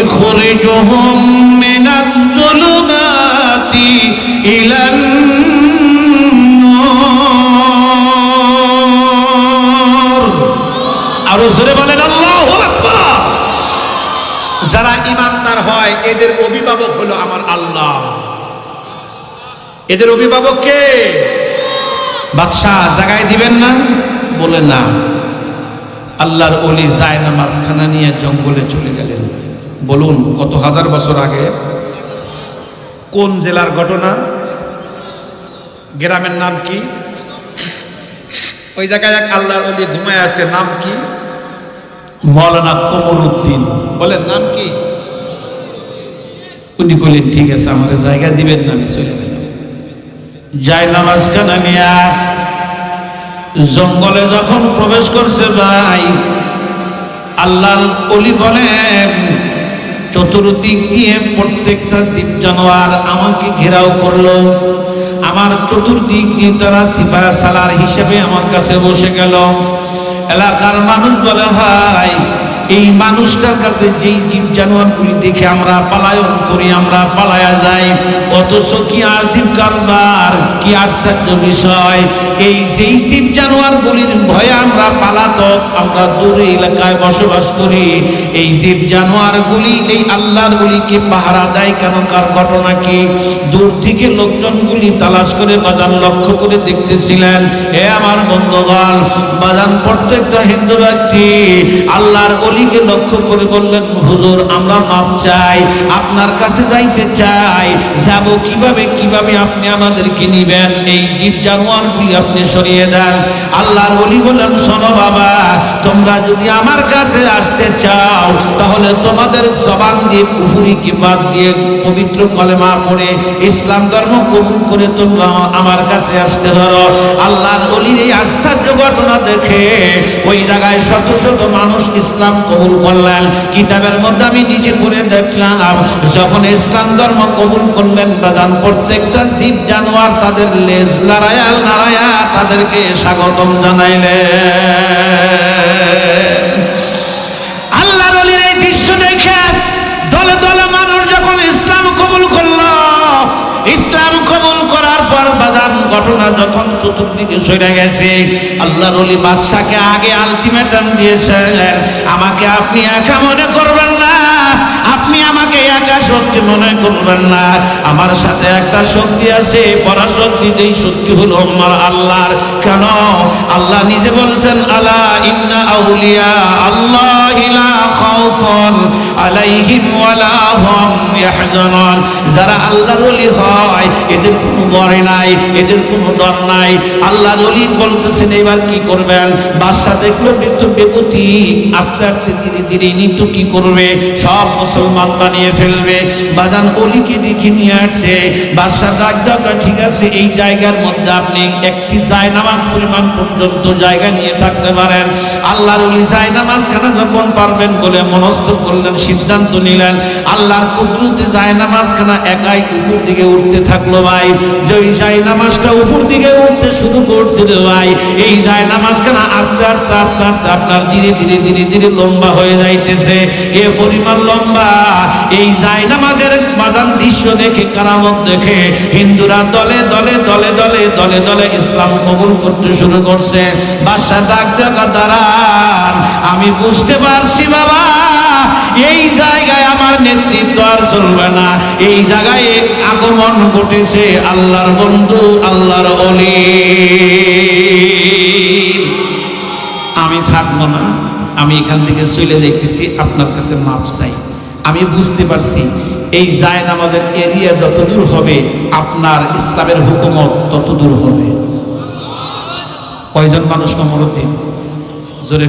ইখরিজুহুম মিনাজ-জুলুমাতি ইলান-নূর। আরো জোরে বলেন আল্লাহু আকবার। যারা ঈমানদার হয় এদের অভিভাবক হলো আমার আল্লাহ। এদের অভিভাবক কে? বাদশাহ জাগায় দিবেন না? বলে না। আল্লাহর ওলি যায় নামাজখানা নিয়ে জঙ্গলে চলে গেলেন। বলুন কত হাজার বছর আগে? কোন জেলার ঘটনা? গ্রামের নাম কি? ওই জায়গায় এক আল্লাহর ওলি ঘুমায় আছে, নাম কি? মৌলানা কমরউদ্দিন। বলেন নাম কি? উনি বললেন ঠিক আছে আমার জায়গা দিবেন না, আমি চলে গেলাম। যায় নামাজখানা নিয়ে জঙ্গলে যখন প্রবেশ করছে ভাই, আল্লাহর ওলি বলেন চতুর্দিক দিয়ে প্রত্যেকটা জীব জানোয়ার আমাকে ঘেরাও করলো। আমার চতুর্দিক দিয়ে তারা সিপাহ সালার হিসেবে আমার কাছে বসে গেল। এলাকার মানুষ বলে হয় এই মানুষটার কাছে যেই জীব জানোয়ারগুলি দেখে আমরা পালায়ন করি, আমরা পালায়া যাই, অথচ কি আজীব কারবার, কি আশ্চর্য বিষয়, এই যেই জীব জানোয়ারগুলির ভয়ে আমরা পালাতক, আমরা দূরে এলাকায় বসবাস করি, এই জীব জানোয়ারগুলি এই আল্লাহর গুলিকে পাহারা দেয় কেন? কার ঘটনা কি? দূর থেকে লোকজনগুলি তালাশ করে বাজান লক্ষ্য করে দেখতেছিলেন। এ আমার বন্ধুগণ, বাজান প্রত্যেকটা হিন্দু ব্যক্তি আল্লাহর ওলিকে লক্ষ্য করে বললেন হুজুর আমরা মাপ চাই, আপনার কাছে যাইতে চাই, যাব কিভাবে? কিভাবে আপনি আমাদেরকে নিবেন? এই জীব জানোয়ারগুলি আপনি সরিয়ে দেন। আল্লাহর ওলি বললেন শোনো বাবা, তোমরা যদি আমার কাছে আসতে চাও তাহলে তোমাদের জবান দিয়ে কুফরিকে বাদ দিয়ে পবিত্র কলেমা পড়ে ইসলাম ধর্ম কবুল করে তোমরা আমার কাছে আসতে ধরো। আল্লাহর ওলির এই আশ্চর্য ঘটনা দেখে ওই জায়গায় শত শত মানুষ ইসলাম কবুল করলেন। কিতাবের মধ্যে আমি নিজে পড়ে দেখলাম যখন ইসলাম ধর্ম কবুল করলেন বাদান প্রত্যেকটা জীব জানোয়ার তাদের লেজ নাড়ায়া নাড়ায়া তাদেরকে স্বাগতম জানাইলেন। আল্লাহর ওলির এই দৃশ্য দেখে দলে দলে মানুষ যখন ইসলাম কবুল করল, ইসলাম কবুল করার পর বাদান ঘটনা যখন চতুর্দিকে সরে গেছে, আল্লাহর ওলি বাদশাকে আগে আলটিমেটাম দিয়েছেন আমাকে আপনি একা মনে করবেন না, আপনি আমাকে একা শক্তি মনে করবেন না, আমার সাথে একটা শক্তি আছে, পরাশক্তি, যেই শক্তি হলো আমার আল্লাহর। কেন? আল্লাহ নিজে বলছেন আলা ইন্না আউলিয়া আল্লাহ লা খাউফুন আলাইহিম ওয়ালা হুম ইয়াহজানুন। যারা আল্লাহর ওলি হয় এদের কোনো ভয় নাই, এদের কোনো ডর নাই। আল্লাহর ওলি বলতেছেন এবার কি করবেন? বাদশা দেখলো মৃত্যু বেগতি, আস্তে আস্তে ধীরে ধীরে নিতু কি করবে? সব মুসলমান বানিয়ে ফেলবে। বাজান ওলিকে ডেকে নিয়ে আসছে। বাদশা ডাক দাও, ঠিক আছে এই জায়গার মধ্যে আপনি একটি জায়নামাজ পরিমাণ পর্যন্ত জায়গা নিয়ে থাকতে পারেন। আল্লাহর ওলি জায়নামাজখানা যখন পারবেন বলে মনস্থ করলেন, সিদ্ধান্ত নিলেন, আল্লাহর কুদরতে জায়নামাজখানা একাই উপর দিকে উঠতে থাকলো ভাই। যে ওই জায়নামাজটা উপর দিকে উঠতে শুরু করছিল ভাই, এই জায়নামাজখানা আস্তে আস্তে আস্তে আস্তে আপনার ধীরে ধীরে ধীরে ধীরে লম্বা হয়ে যাইতেছে। এ পরিমাণ লম্বা এই জায়নামাজের বাজান দৃশ্য দেখে, কারামত দেখে হিন্দুরা দলে দলে দলে দলে দলে দলে ইসলাম কবুল করতে শুরু করছে। বাদশা ডাক দেখা দাঁড়ান, আমি বুঝতে পারছি বাবা এই জায়গায় আমার নেতৃত্ব আর চলবে না, এই জায়গায় আগমন ঘটেছে আল্লাহর বন্ধু আল্লাহর ওলি। আমি থাকবো না, আমি এখান থেকে চলে যাইতেছি, আপনার কাছে মাপ চাই। আমি বুঝতে পারছি এই জায়নামাজের এরিয়া যত দূর হবে আপনার ইসলামের হুকুমত তত দূর হবে। কয়জন মানুষ কমরউদ্দিন জোরে